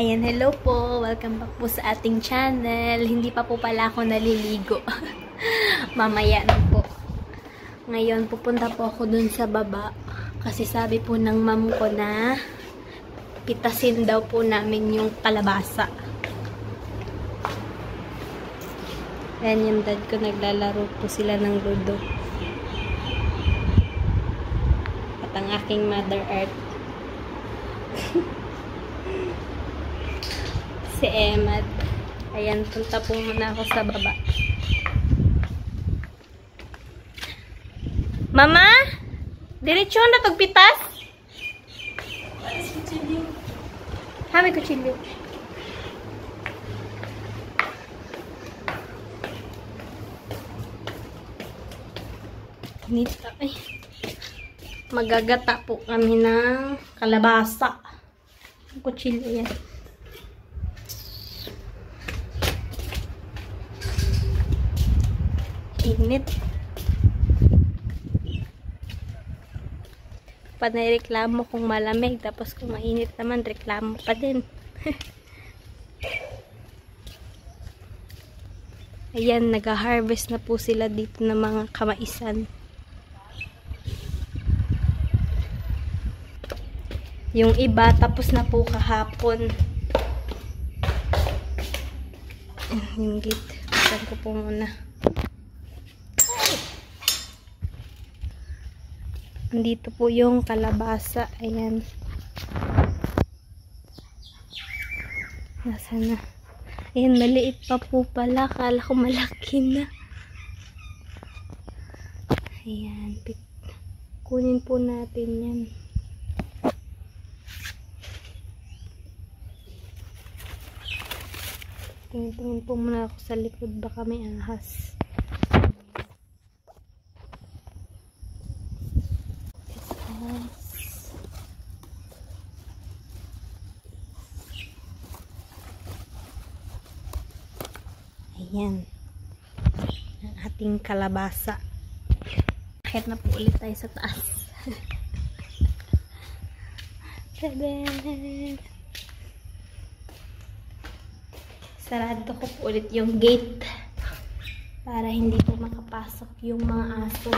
Ayan, hello po. Welcome back po sa ating channel. Hindi pa po pala ako naliligo. Mamaya na po. Ngayon, pupunta po ako dun sa baba. Kasi sabi po ng mom ko na pitasin daw po namin yung kalabasa. Ayan yung dad ko. Naglalaro po sila ng ludo. At ang aking Mother Earth. Si Emad. Ayan, punta po muna ako sa baba. Mama? Diretso na tagpitas? Ha, may kutsilyo. Ay. Magagata po kami ng kalabasa. Kutsilyo yan. Init. Panareklamo kung malamig, tapos kung mainit naman, reklamo pa din. Ayan, nag-harvest na po sila dito ng mga kamaisan. Yung iba, tapos na po kahapon. Yung gate. Buksan ko po muna. Dito po yung kalabasa. Ayan. Nasaan na? Ayan, maliit pa po pala. Akala ko malaki na. Ayan. Kunin po natin yan. Tingin po muna ako sa likod. Baka may ahas. Ayan. Ang ating kalabasa. Kahit na po ulit tayo sa taas. Sarado ko po ulit yung gate. Para hindi po makapasok yung mga aso.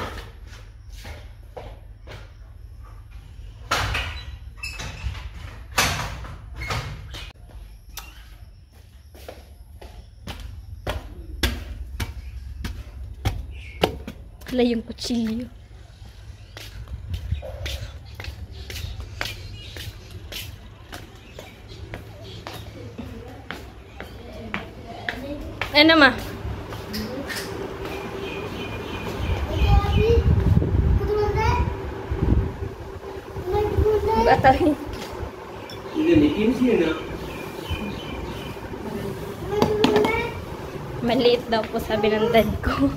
Wala yung kutsilyo. Ano ma? Batawin. Maliit daw po sabi ng dad ko.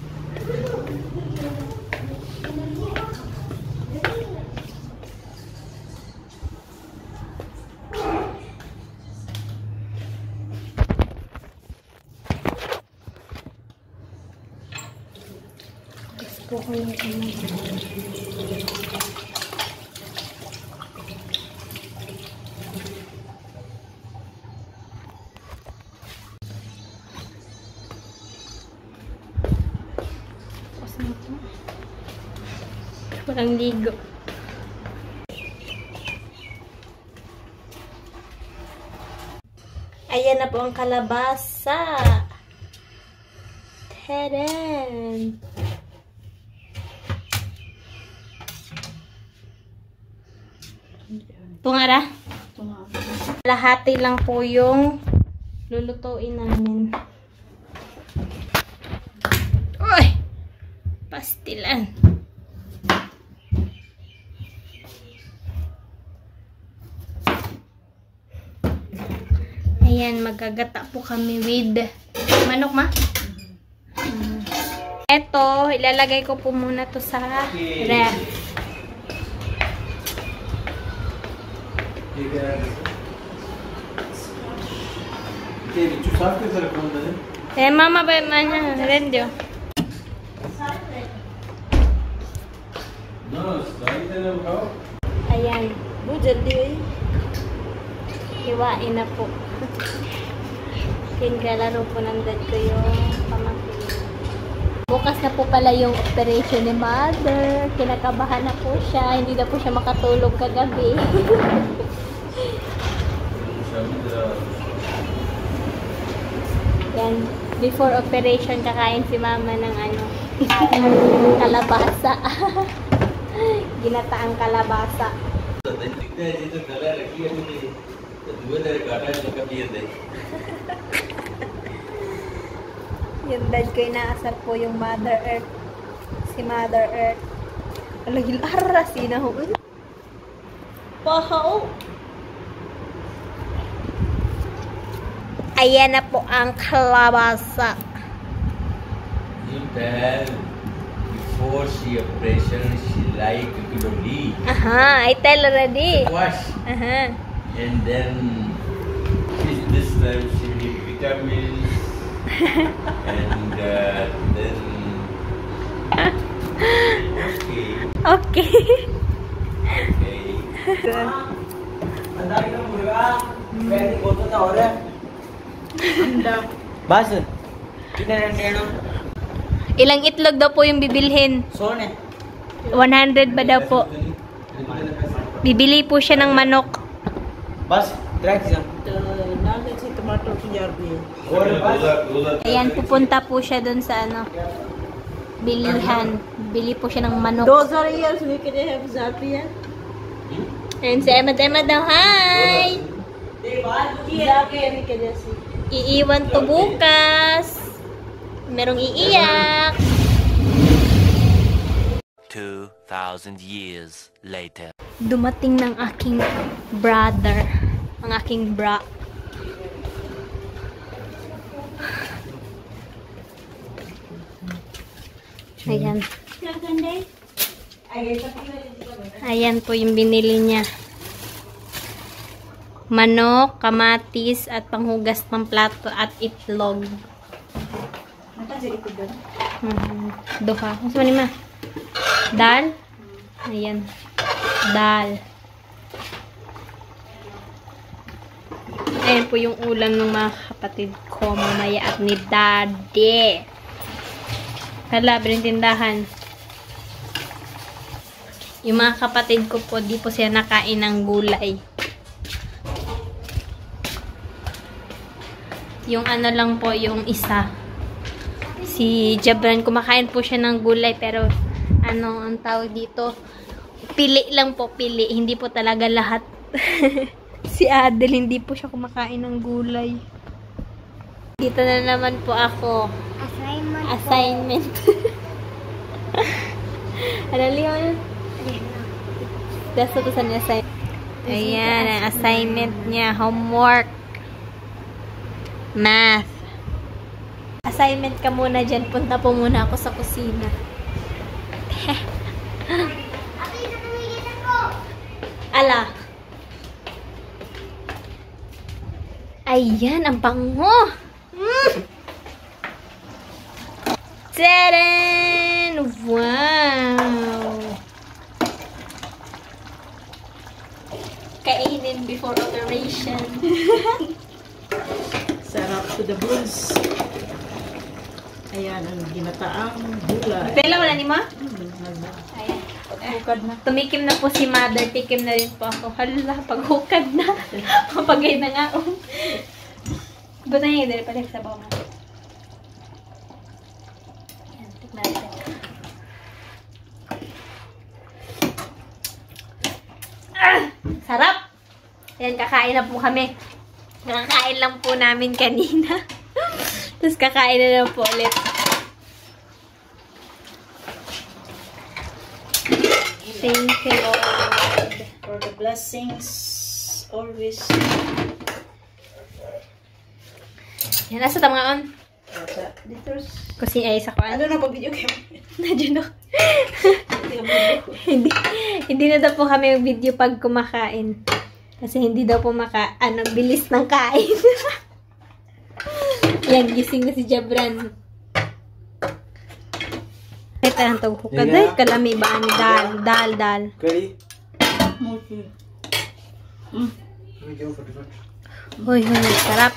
Po ko yung walang ligo. Ayan na po ang kalabasa. Tadaan! Tungara? Lahati lang po yung lulutuin namin. Uy! Pastilan. Ayan, magagata po kami with manok ma? Eto, ilalagay ko po muna to sa ref. Mama ba nanya rendio? Ayan, bu jaldi hiwain na po. Kinkalaro po ng dad ko yung pamangkin. Bukas na po pala yung operation ni mother. Kinakabahan na po siya. Hindi na po siya makatulog kagabi. Yan. Before operation, kakain si mama ng ano, kalabasa. Ginataang kalabasa. Yung dad ko inaasar po yung Mother Earth. Si Mother Earth. Alagil arasi na ho. Pahao. Ayan na po ang kalabasa. You tell before she operation she like to eat. Aha, I tell already. Wash. Aha. And then this time she need vitamins. And then okay. Okay. Okay. बस कितने rent Ilang itlog daw po yung bibilhin? 100 ba daw po? Bibili po siya ng manok. बस ट्रैक से Ayan, pupunta po siya dun sa ano, bilihan. Bili po siya ng manok. Ayan si Emma daw, hi! Iiwan to bukas. Merong iiyak. 2,000 years later. Dumating ng aking brother. Ang aking bra. Ayan. Ayan po yung binili niya. Manok, kamatis, at panghugas ng plato at itlog. Duha. Mas manima. Dal. Ayan. Dal. Ayan po yung ulam ng mga kapatid ko mamaya at ni Daddy. Kalab rin tindahan. Yung mga kapatid ko po, di po siya nakain ng gulay. Yung ano lang po, yung isa. Si Jabran, kumakain po siya ng gulay, pero ano ang tawag dito? Pili lang po, pili. Hindi po talaga lahat. Si Adel, hindi po siya kumakain ng gulay. Dito na naman po ako. Assignment. Ano liyon? Daso to sa assignment. Ayan, ang assignment niya. Homework. Math. Assignment ka muna dyan. Punta po muna ako sa kusina. Ala. Ayan, ang bango. Tadaan! Wow! Kainin before operation. Sarap to the bones. Ayan, ang ginataang gulay. Pela wala ni ma? Ayan. Bukad na. Tumikim na po si mother. Tikim na rin po ako. Hala, paghukad na. Mapagay na nga. Ba't na yung dali pala sa bawang natin? Ayan, tikman natin. Ah! Sarap! Ayan, kakain na po kami. Nakakain lang po namin kanina. Tapos kakain na lang po ulit. Thank you, Lord. For the blessings, always. Yan, nasa tamangaon. Dito. Kusina ay sa kuan. Ano na pag-video kayo? Nadyan ako. hindi na daw po kami video pag kumakain. Kasi hindi daw po bilis ng kain. Yan, gising na si Jabran. Ito ang tawhukad. Ay, kalami ba ni dal. करी Hoy, sarap.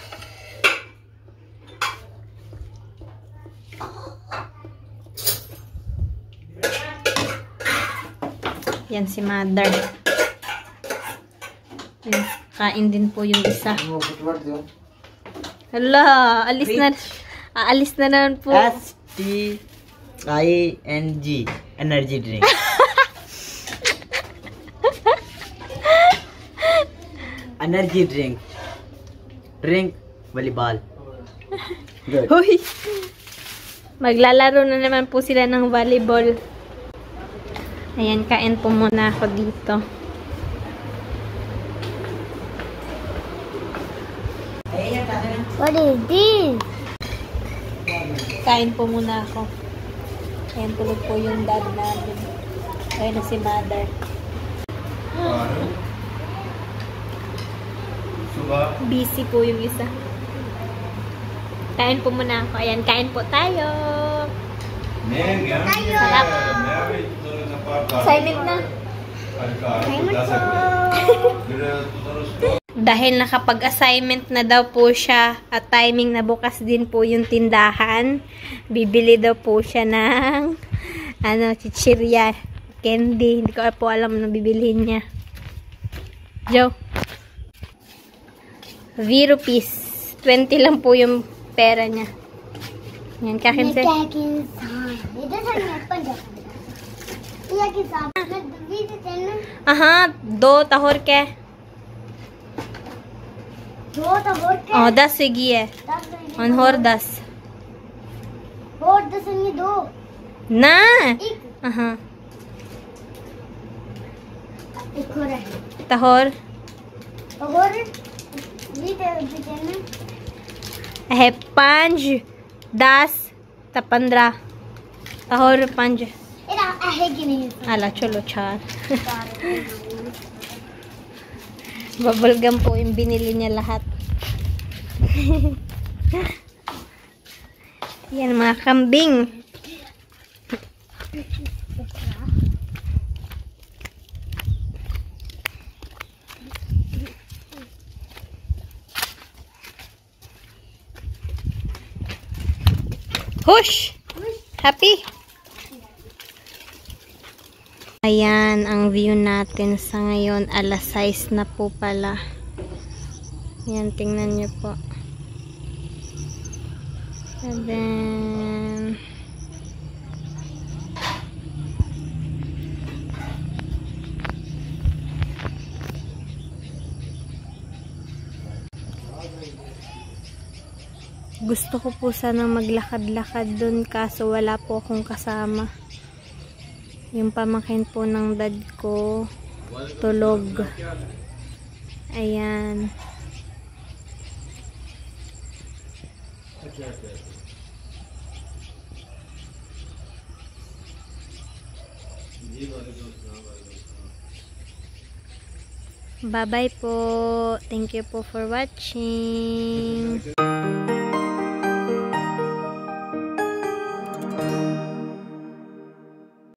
Yan si mother. Yan, kain din po yung isa. Hala, alis na. Aalis na naman po. STING. Energy drink. Energy drink. Drink volleyball. Good. Hoy! Maglalaro na naman po sila ng volleyball. Ayan, kain po muna ako dito. What is this? Kain po muna ako. Ayan, tulog po yung dad namin. Ayan na si mother. Busy po yung isa. Kain po muna ako. Ayan, kain po tayo. Sarap. Silent na. Dahil nakapag-assignment na daw po siya at timing na bukas din po yung tindahan, bibili daw po siya ng chichirya, candy. Hindi ko po alam na bibilihin niya. Joe. ₹20. 20 lang po yung pera niya. Yan, kakin se. Aha, 2 tahor ke. 2 tahor ke. Oh, 10 segi hai. On hor 10. और 10 में 2. Na. एक Aha. एक हो रहा है. Tahor. और ये देना. है 5, 10, 15. Tahor 5. ये है कि नहीं? Ala, cholo char. Bubblegum po yung binili niya lahat. Yan, mga kambing. Hush! Happy? Ayan ang view natin sa ngayon. Alas 6 na po pala. Ayan, tingnan nyo po. And then gusto ko po sana maglakad-lakad dun kaso wala po akong kasama. Yung pamangkin po ng dad ko tulog. Ayan. Bye-bye po. Thank you po for watching.